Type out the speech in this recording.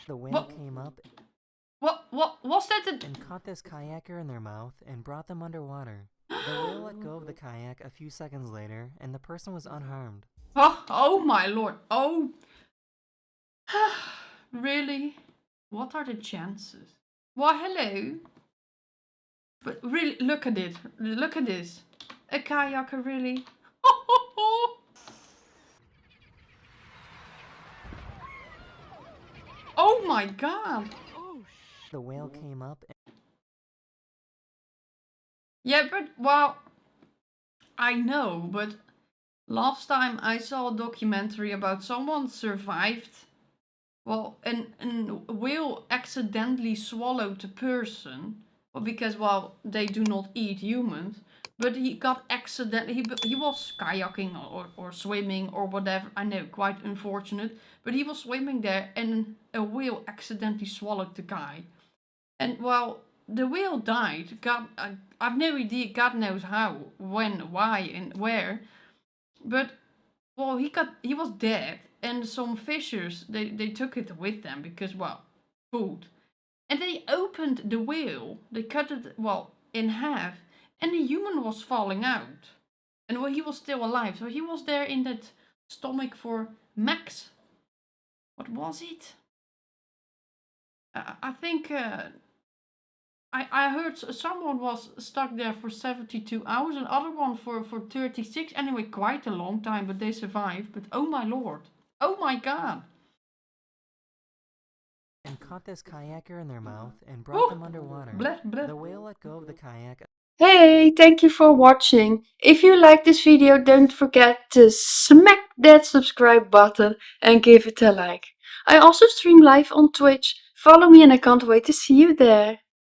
The whale What? came up What was that? and caught this kayaker in their mouth and brought them underwater. The whale let go of the kayak a few seconds later, and the person was unharmed. Oh my lord. Oh. Really? What are the chances? Why, hello. But really, look at it. Look at this. A kayaker, really? Oh my god. The whale came up Yeah, but, well, I know, but last time I saw a documentary about someone survived. Well, a whale accidentally swallowed a person. Well, because, well, they do not eat humans. But he got accidentally, he was kayaking or swimming or whatever. I know, quite unfortunate. But he was swimming there and a whale accidentally swallowed the guy. And, well, the whale died. God, I've no idea, God knows how, when, why, and where. But, well, he was dead, and some fishers they took it with them because, well, food. And they opened the whale. They cut it, well, in half, and the human was falling out. And, well, he was still alive, so he was there in that stomach for max. What was it? I think I heard someone was stuck there for 72 hours, another one for 36. Anyway, quite a long time, but they survived. But oh my lord. Oh my god. and caught this kayaker in their mouth and brought them underwater. Bleh, bleh. The whale let go of the kayak. Hey, thank you for watching. If you like this video, don't forget to smack that subscribe button and give it a like. I also stream live on Twitch. Follow me and I can't wait to see you there.